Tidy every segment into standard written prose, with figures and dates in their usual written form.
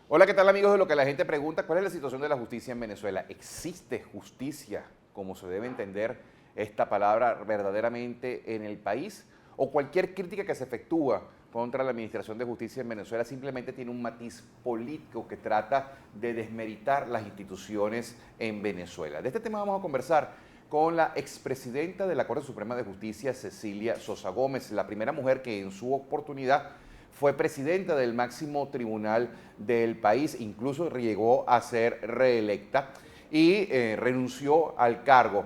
Hola, ¿qué tal amigos de Lo que la gente pregunta? ¿Cuál es la situación de la justicia en Venezuela? ¿Existe justicia como se debe entender esta palabra verdaderamente en el país? ¿O cualquier crítica que se efectúa contra la administración de justicia en Venezuela simplemente tiene un matiz político que trata de desmeritar las instituciones en Venezuela? De este tema vamos a conversar con la expresidenta de la Corte Suprema de Justicia, Cecilia Sosa Gómez, la primera mujer que en su oportunidad fue presidenta del máximo tribunal del país, incluso llegó a ser reelecta y renunció al cargo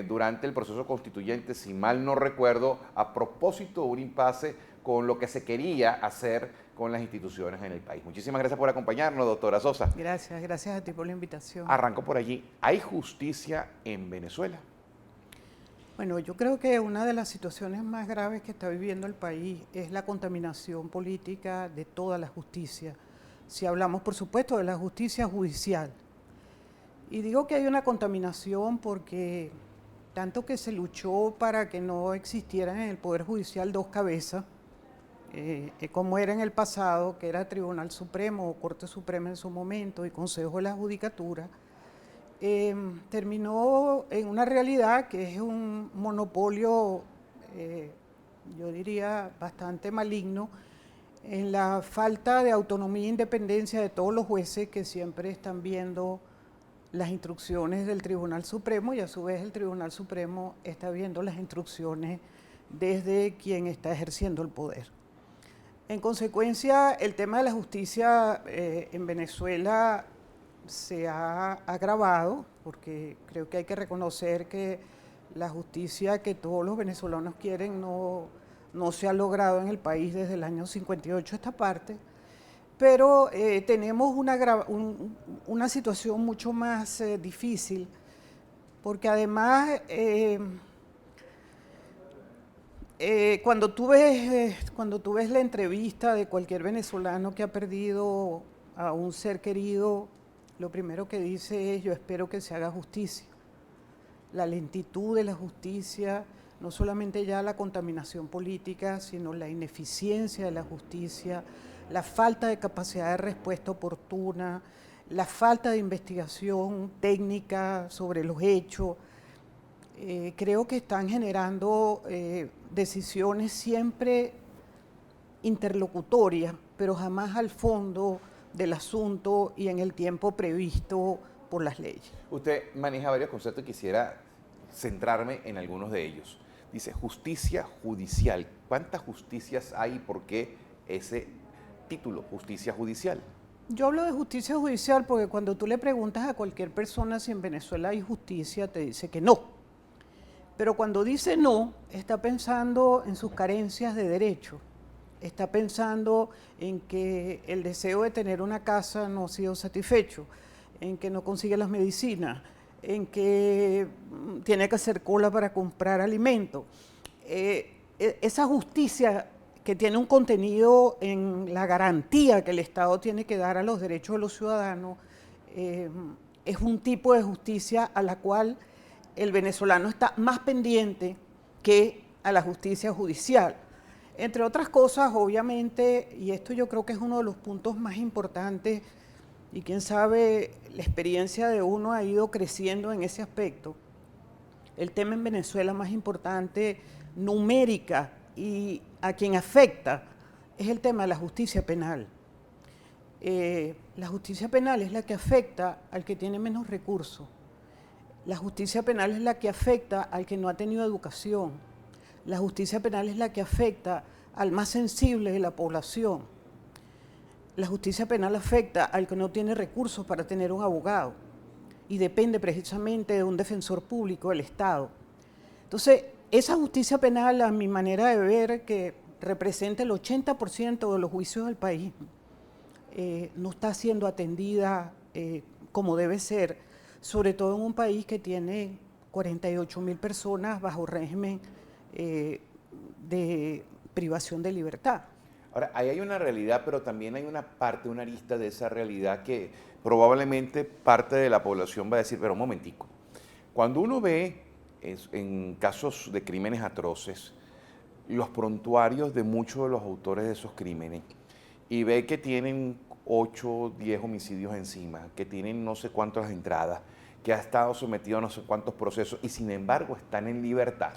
durante el proceso constituyente, si mal no recuerdo, a propósito de un impasse con lo que se quería hacer con las instituciones en el país. Muchísimas gracias por acompañarnos, doctora Sosa. Gracias, gracias a ti por la invitación. Arranco por allí. ¿Hay justicia en Venezuela? Bueno, yo creo que una de las situaciones más graves que está viviendo el país es la contaminación política de toda la justicia. Si hablamos, por supuesto, de la justicia judicial. Y digo que hay una contaminación porque tanto que se luchó para que no existieran en el Poder Judicial dos cabezas, como era en el pasado, que era Tribunal Supremo o Corte Suprema en su momento y Consejo de la Judicatura, terminó en una realidad que es un monopolio, yo diría, bastante maligno, en la falta de autonomía e independencia de todos los jueces que siempre están viendo las instrucciones del Tribunal Supremo y a su vez el Tribunal Supremo está viendo las instrucciones desde quien está ejerciendo el poder. En consecuencia, el tema de la justicia en Venezuela se ha agravado, porque creo que hay que reconocer que la justicia que todos los venezolanos quieren no se ha logrado en el país desde el año 58 esta parte, pero tenemos una situación mucho más difícil, porque además cuando tú ves la entrevista de cualquier venezolano que ha perdido a un ser querido, lo primero que dice es: yo espero que se haga justicia. La lentitud de la justicia, no solamente ya la contaminación política, sino la ineficiencia de la justicia, la falta de capacidad de respuesta oportuna, la falta de investigación técnica sobre los hechos, creo que están generando decisiones siempre interlocutorias, pero jamás al fondo del asunto y en el tiempo previsto por las leyes. Usted maneja varios conceptos y quisiera centrarme en algunos de ellos. Dice justicia judicial. ¿Cuántas justicias hay y por qué ese título, justicia judicial? Yo hablo de justicia judicial porque cuando tú le preguntas a cualquier persona si en Venezuela hay justicia, te dice que no. Pero cuando dice no, está pensando en sus carencias de derecho, está pensando en que el deseo de tener una casa no ha sido satisfecho, en que no consigue las medicinas, en que tiene que hacer cola para comprar alimentos. Esa justicia que tiene un contenido en la garantía que el Estado tiene que dar a los derechos de los ciudadanos, es un tipo de justicia a la cual el venezolano está más pendiente que a la justicia judicial. Entre otras cosas, obviamente, y esto yo creo que es uno de los puntos más importantes, y quién sabe, la experiencia de uno ha ido creciendo en ese aspecto. El tema en Venezuela más importante, numérica, y a quien afecta, es el tema de la justicia penal. La justicia penal es la que afecta al que tiene menos recursos. La justicia penal es la que afecta al que no ha tenido educación. La justicia penal es la que afecta al más sensible de la población. La justicia penal afecta al que no tiene recursos para tener un abogado y depende precisamente de un defensor público del Estado. Entonces, esa justicia penal, a mi manera de ver, que representa el 80% de los juicios del país, no está siendo atendida como debe ser, sobre todo en un país que tiene 48.000 personas bajo régimen de privación de libertad. Ahora, ahí hay una realidad, pero también hay una parte, una arista de esa realidad que probablemente parte de la población va a decir, pero un momentico, cuando uno ve en casos de crímenes atroces, los prontuarios de muchos de los autores de esos crímenes y ve que tienen 8, 10 homicidios encima, que tienen no sé cuántas entradas, que ha estado sometido a no sé cuántos procesos y sin embargo están en libertad.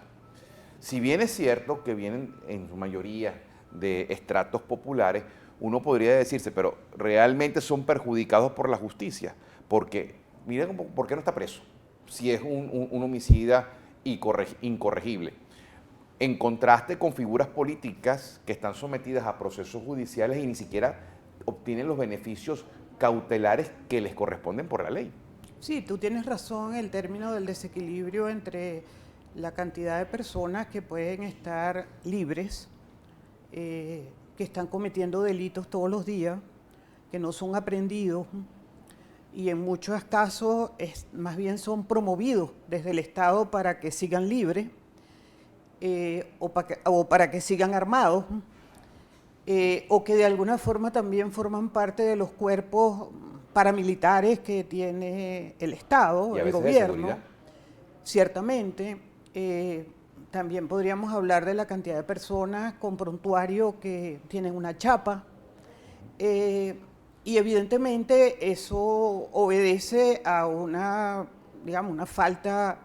Si bien es cierto que vienen en su mayoría de estratos populares, uno podría decirse, pero realmente son perjudicados por la justicia, porque miren por qué no está preso, si es un homicida incorregible. En contraste con figuras políticas que están sometidas a procesos judiciales y ni siquiera obtienen los beneficios cautelares que les corresponden por la ley. Sí, tú tienes razón en el término del desequilibrio entre la cantidad de personas que pueden estar libres, que están cometiendo delitos todos los días, que no son aprendidos y en muchos casos más bien son promovidos desde el Estado para que sigan libres o para que sigan armados, o que de alguna forma también forman parte de los cuerpos paramilitares que tiene el Estado, el gobierno, ciertamente. También podríamos hablar de la cantidad de personas con prontuario que tienen una chapa, y evidentemente eso obedece a una, digamos, una falta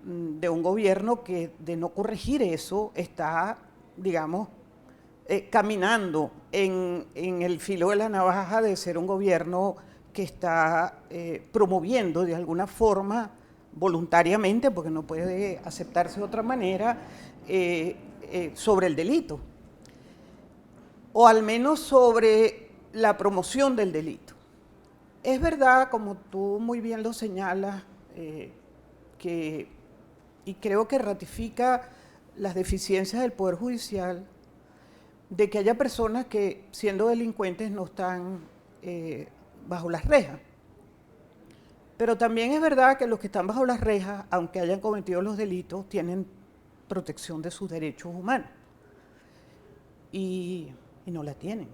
de un gobierno que de no corregir eso está, digamos, caminando en el filo de la navaja de ser un gobierno que está promoviendo de alguna forma, voluntariamente, porque no puede aceptarse de otra manera, sobre el delito, o al menos sobre la promoción del delito. Es verdad, como tú muy bien lo señalas, y creo que ratifica las deficiencias del Poder Judicial, de que haya personas que, siendo delincuentes, no están bajo las rejas. Pero también es verdad que los que están bajo las rejas, aunque hayan cometido los delitos, tienen protección de sus derechos humanos. Y no la tienen.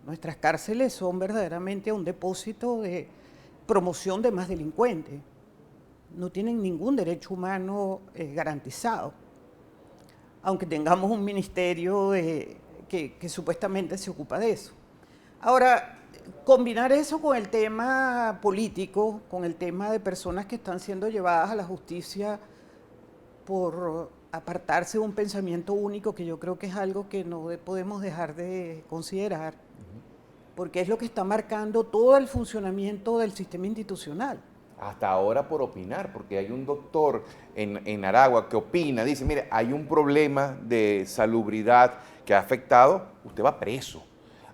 Nuestras cárceles son verdaderamente un depósito de promoción de más delincuentes. No tienen ningún derecho humano garantizado, aunque tengamos un ministerio que supuestamente se ocupa de eso. Ahora, combinar eso con el tema político, con el tema de personas que están siendo llevadas a la justicia por apartarse de un pensamiento único, que yo creo que es algo que no podemos dejar de considerar, porque es lo que está marcando todo el funcionamiento del sistema institucional. Hasta ahora por opinar, porque hay un doctor en Aragua que opina, dice, mire, hay un problema de salubridad que ha afectado, usted va preso.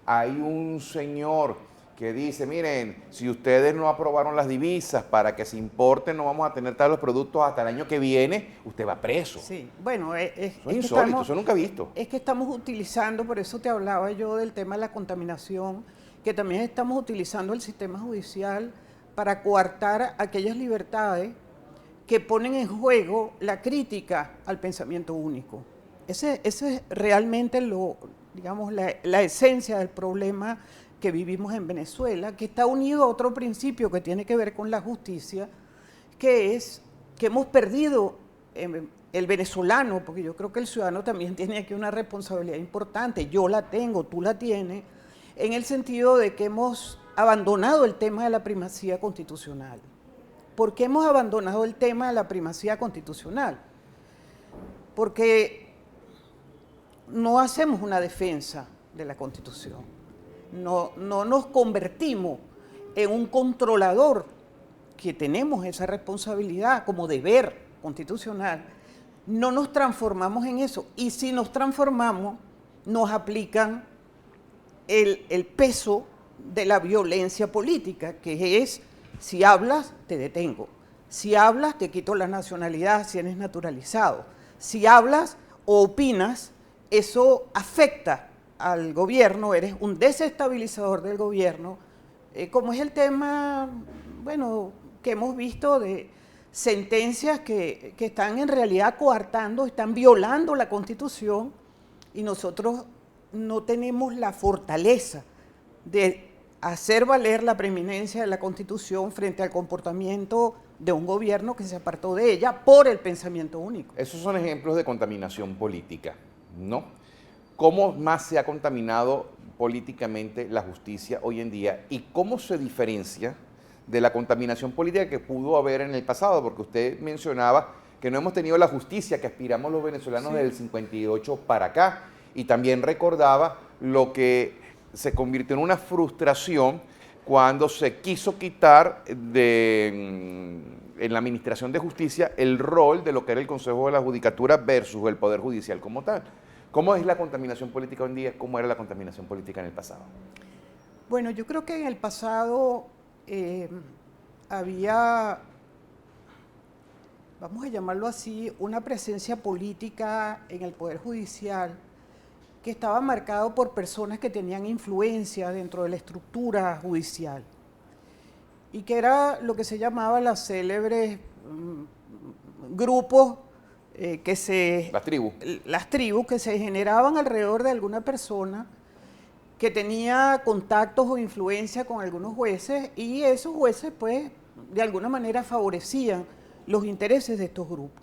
Hay un señor que dice, miren, si ustedes no aprobaron las divisas para que se importen, no vamos a tener tales productos hasta el año que viene, usted va preso. Sí, bueno, eso es insólito, eso nunca he visto. Es que estamos utilizando, por eso te hablaba yo del tema de la contaminación, que también estamos utilizando el sistema judicial para coartar aquellas libertades que ponen en juego la crítica al pensamiento único. Ese es realmente digamos, la esencia del problema que vivimos en Venezuela, que está unido a otro principio que tiene que ver con la justicia, que es que hemos perdido el venezolano, porque yo creo que el ciudadano también tiene aquí una responsabilidad importante, yo la tengo, tú la tienes, en el sentido de que hemos abandonado el tema de la primacía constitucional. ¿Por qué hemos abandonado el tema de la primacía constitucional? Porque no hacemos una defensa de la Constitución, no nos convertimos en un controlador, que tenemos esa responsabilidad como deber constitucional, no nos transformamos en eso, y si nos transformamos, nos aplican el peso de la violencia política, que es, si hablas, te detengo, si hablas, te quito la nacionalidad si eres naturalizado, si hablas o opinas, eso afecta al gobierno, eres un desestabilizador del gobierno, como es el tema, bueno, que hemos visto de sentencias que están en realidad coartando, están violando la Constitución, y nosotros no tenemos la fortaleza de hacer valer la preeminencia de la Constitución frente al comportamiento de un gobierno que se apartó de ella por el pensamiento único. Esos son ejemplos de contaminación política, ¿no? ¿Cómo más se ha contaminado políticamente la justicia hoy en día y cómo se diferencia de la contaminación política que pudo haber en el pasado? Porque usted mencionaba que no hemos tenido la justicia que aspiramos los venezolanos Sí. desde el 58 para acá, y también recordaba lo que se convirtió en una frustración cuando se quiso quitar en la administración de justicia el rol de lo que era el Consejo de la Judicatura versus el Poder Judicial como tal. ¿Cómo es la contaminación política hoy en día? ¿Cómo era la contaminación política en el pasado? Bueno, yo creo que en el pasado había, vamos a llamarlo así, una presencia política en el Poder Judicial que estaba marcado por personas que tenían influencia dentro de la estructura judicial y que era lo que se llamaba las célebres grupos las tribus que se generaban alrededor de alguna persona que tenía contactos o influencia con algunos jueces, y esos jueces pues de alguna manera favorecían los intereses de estos grupos.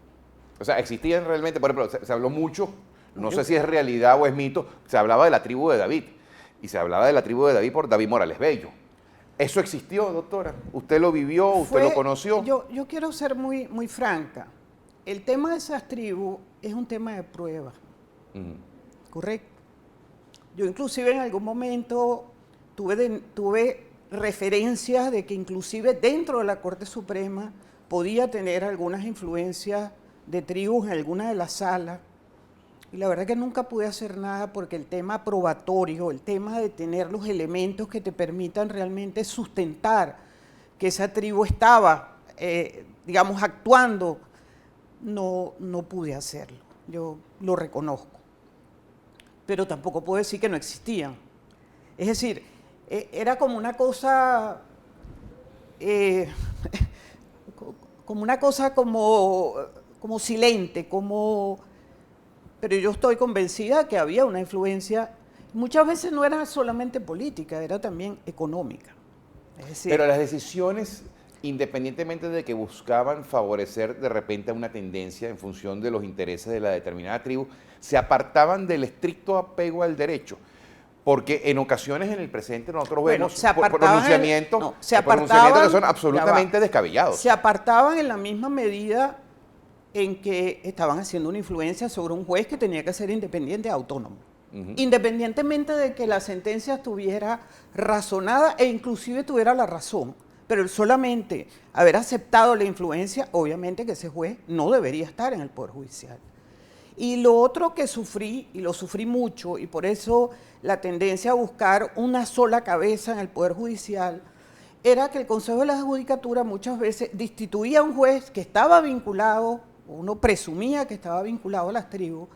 O sea, existían realmente, por ejemplo, se habló mucho, no sé si es realidad o es mito, se hablaba de la tribu de David, y se hablaba de la tribu de David por David Morales Bello. ¿Eso existió, doctora? ¿Usted lo vivió? ¿Usted lo conoció? Yo quiero ser muy franca. El tema de esas tribus es un tema de prueba, ¿correcto? Yo inclusive en algún momento tuve referencias de que inclusive dentro de la Corte Suprema podía tener algunas influencias de tribus en alguna de las salas, y la verdad que nunca pude hacer nada porque el tema probatorio, el tema de tener los elementos que te permitan realmente sustentar que esa tribu estaba, digamos, actuando, no pude hacerlo. Yo lo reconozco. Pero tampoco puedo decir que no existían. Es decir, era como una cosa, como silente, pero yo estoy convencida que había una influencia. Muchas veces no era solamente política, era también económica. Es decir, pero las decisiones, independientemente de que buscaban favorecer de repente una tendencia en función de los intereses de la determinada tribu, se apartaban del estricto apego al derecho. Porque en ocasiones en el presente nosotros vemos pronunciamientos que son absolutamente descabellados. Se apartaban en la misma medida en que estaban haciendo una influencia sobre un juez que tenía que ser independiente e autónomo. Independientemente de que la sentencia estuviera razonada e inclusive tuviera la razón. Pero solamente haber aceptado la influencia, obviamente que ese juez no debería estar en el Poder Judicial. Y lo otro que sufrí, y lo sufrí mucho, y por eso la tendencia a buscar una sola cabeza en el Poder Judicial, era que el Consejo de la Judicatura muchas veces destituía a un juez que estaba vinculado, uno presumía que estaba vinculado a las tribus,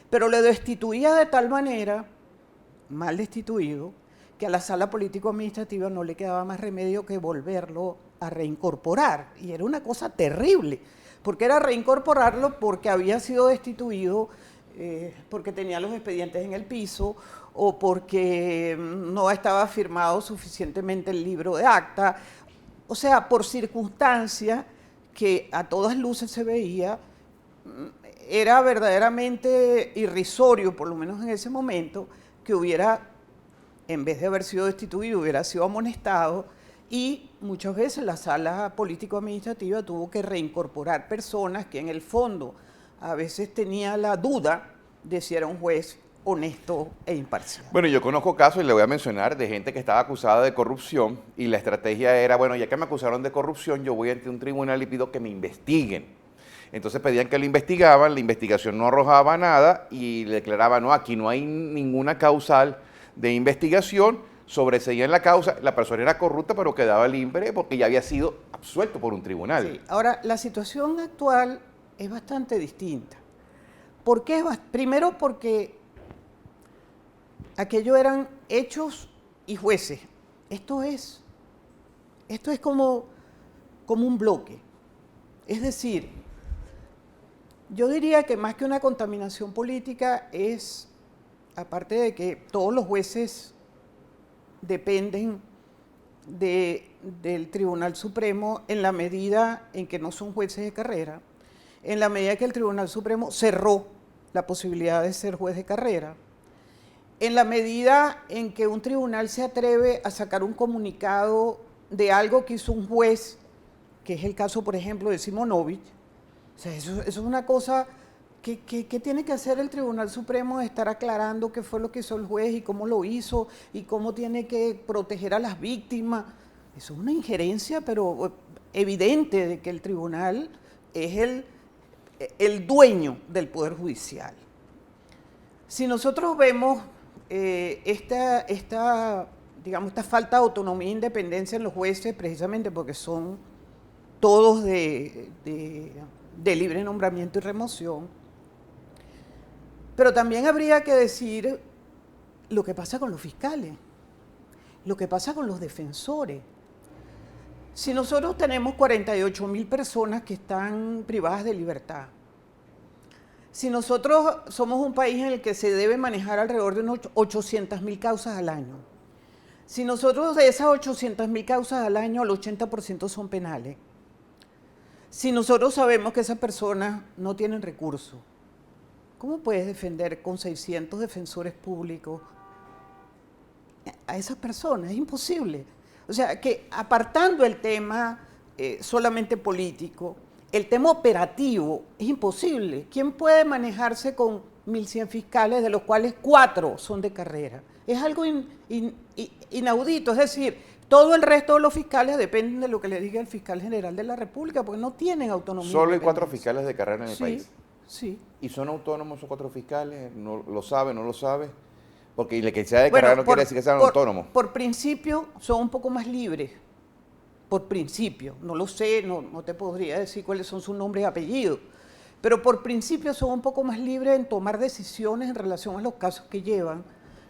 pero le destituía de tal manera, mal destituido, que a la sala político-administrativa no le quedaba más remedio que volverlo a reincorporar. Y era una cosa terrible, porque era reincorporarlo porque había sido destituido, porque tenía los expedientes en el piso, o porque no estaba firmado suficientemente el libro de acta. O sea, por circunstancias que a todas luces se veía, era verdaderamente irrisorio, por lo menos en ese momento, que hubiera, en vez de haber sido destituido, hubiera sido amonestado, y muchas veces la sala político-administrativa tuvo que reincorporar personas que en el fondo a veces tenía la duda de si era un juez honesto e imparcial. Bueno, yo conozco casos, y le voy a mencionar, de gente que estaba acusada de corrupción, y la estrategia era, bueno, ya que me acusaron de corrupción, yo voy ante un tribunal y pido que me investiguen. Entonces pedían que lo investigaban, la investigación no arrojaba nada, y le declaraban, no, aquí no hay ninguna causal de investigación, sobreseían la causa, la persona era corrupta, pero quedaba libre porque ya había sido absuelto por un tribunal. Sí. Ahora, la situación actual es bastante distinta. ¿Por qué? Primero porque aquello eran hechos y jueces. Esto es como un bloque. Es decir, yo diría que más que una contaminación política es, aparte de que todos los jueces dependen del Tribunal Supremo en la medida en que no son jueces de carrera, en la medida que el Tribunal Supremo cerró la posibilidad de ser juez de carrera, en la medida en que un tribunal se atreve a sacar un comunicado de algo que hizo un juez, que es el caso, por ejemplo, de Simonovic, o sea, eso es una cosa que tiene que hacer el Tribunal Supremo, de estar aclarando qué fue lo que hizo el juez y cómo lo hizo y cómo tiene que proteger a las víctimas. Eso es una injerencia, pero evidente, de que el tribunal es el dueño del Poder Judicial. Si nosotros vemos digamos, esta falta de autonomía e independencia en los jueces, precisamente porque son todos de libre nombramiento y remoción, pero también habría que decir lo que pasa con los fiscales, lo que pasa con los defensores. Si nosotros tenemos 48.000 personas que están privadas de libertad, si nosotros somos un país en el que se debe manejar alrededor de unos 800.000 causas al año, si nosotros de esas 800.000 causas al año, el 80% son penales, si nosotros sabemos que esas personas no tienen recursos, ¿cómo puedes defender con 600 defensores públicos a esas personas? Es imposible. O sea, que apartando el tema solamente político, el tema operativo es imposible. ¿Quién puede manejarse con 1.100 fiscales, de los cuales 4 son de carrera? Es algo inaudito, es decir, todo el resto de los fiscales dependen de lo que le diga el fiscal general de la República, porque no tienen autonomía. Solo hay 4 fiscales de carrera en el país. Sí. ¿Y son autónomos esos 4 fiscales? ¿No lo sabe, no lo sabe? Porque el que sea de carrera no quiere decir que sean autónomos. Por principio son un poco más libres. Por principio, no lo sé, no te podría decir cuáles son sus nombres y apellidos, pero por principio son un poco más libres en tomar decisiones en relación a los casos que llevan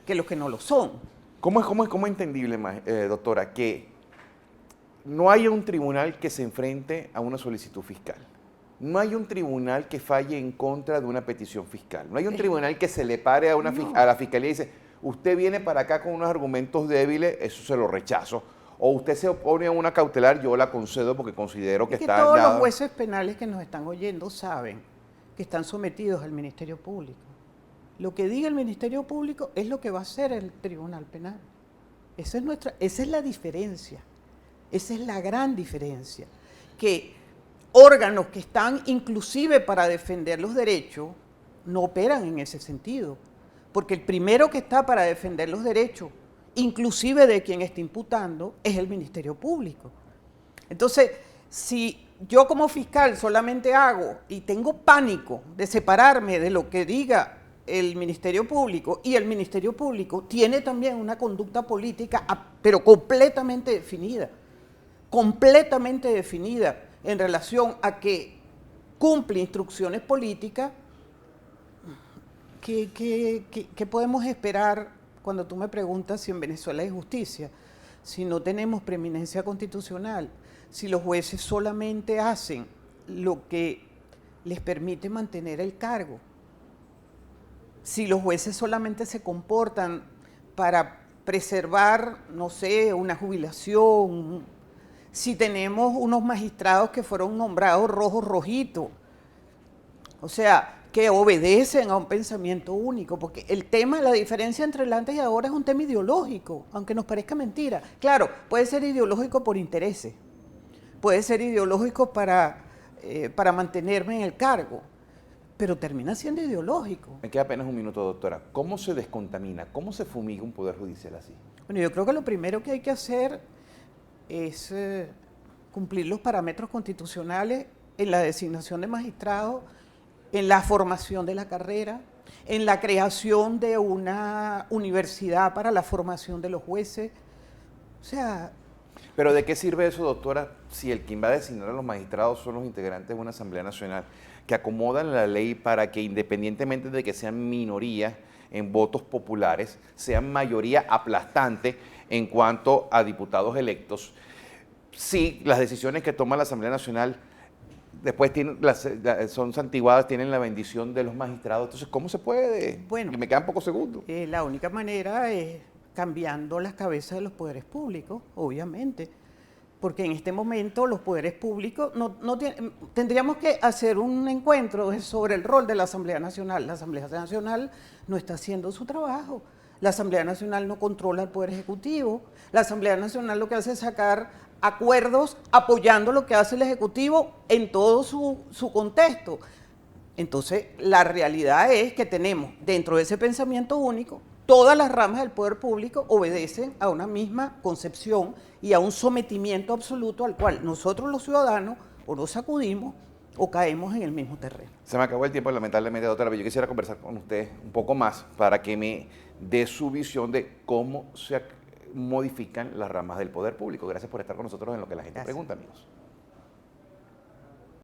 que los que no lo son. ¿Cómo es entendible, doctora, que no haya un tribunal que se enfrente a una solicitud fiscal? No hay un tribunal que falle en contra de una petición fiscal. No hay un tribunal que se le pare a la fiscalía y dice, usted viene para acá con unos argumentos débiles, eso se lo rechazo. O usted se opone a una cautelar, yo la concedo porque considero que está... Todos los jueces penales que nos están oyendo saben que están sometidos al Ministerio Público. Lo que diga el Ministerio Público es lo que va a hacer el Tribunal Penal. Esa es la diferencia. Esa es la gran diferencia. Que órganos que están inclusive para defender los derechos no operan en ese sentido. Porque el primero que está para defender los derechos, inclusive de quien está imputando, es el Ministerio Público. Entonces, si yo como fiscal solamente hago y tengo pánico de separarme de lo que diga el Ministerio Público, y el Ministerio Público tiene también una conducta política, pero completamente definida en relación a que cumple instrucciones políticas, ¿qué podemos esperar cuando tú me preguntas si en Venezuela hay justicia? Si no tenemos preeminencia constitucional, si los jueces solamente hacen lo que les permite mantener el cargo, si los jueces solamente se comportan para preservar, no sé, una jubilación, si tenemos unos magistrados que fueron nombrados rojitos, o sea, que obedecen a un pensamiento único, porque el tema, la diferencia entre el antes y ahora es un tema ideológico, aunque nos parezca mentira. Claro, puede ser ideológico por intereses, puede ser ideológico para mantenerme en el cargo, pero termina siendo ideológico. Me queda apenas un minuto, doctora. ¿Cómo se descontamina? ¿Cómo se fumiga un poder judicial así? Bueno, yo creo que lo primero que hay que hacer es cumplir los parámetros constitucionales en la designación de magistrados, en la formación de la carrera, en la creación de una universidad para la formación de los jueces. O sea... ¿Pero de qué sirve eso, doctora, si el quien va a designar a los magistrados son los integrantes de una Asamblea Nacional que acomodan la ley para que, independientemente de que sean minoría en votos populares, sean mayoría aplastante en cuanto a diputados electos? Si las decisiones que toma la Asamblea Nacional después son santiguadas, tienen la bendición de los magistrados, entonces ¿cómo se puede? Bueno, y me quedan pocos segundos. La única manera es cambiando las cabezas de los poderes públicos, obviamente, porque en este momento los poderes públicos tendríamos que hacer un encuentro sobre el rol de la Asamblea Nacional. La Asamblea Nacional no está haciendo su trabajo. La Asamblea Nacional no controla el Poder Ejecutivo. La Asamblea Nacional lo que hace es sacar acuerdos apoyando lo que hace el Ejecutivo en todo su contexto. Entonces, la realidad es que tenemos dentro de ese pensamiento único, todas las ramas del poder público obedecen a una misma concepción y a un sometimiento absoluto al cual nosotros los ciudadanos o nos sacudimos o caemos en el mismo terreno. Se me acabó el tiempo, lamentablemente, doctora, pero yo quisiera conversar con usted un poco más para que me dé su visión de cómo se modifican las ramas del poder público. Gracias por estar con nosotros en Lo que la gente pregunta, amigos.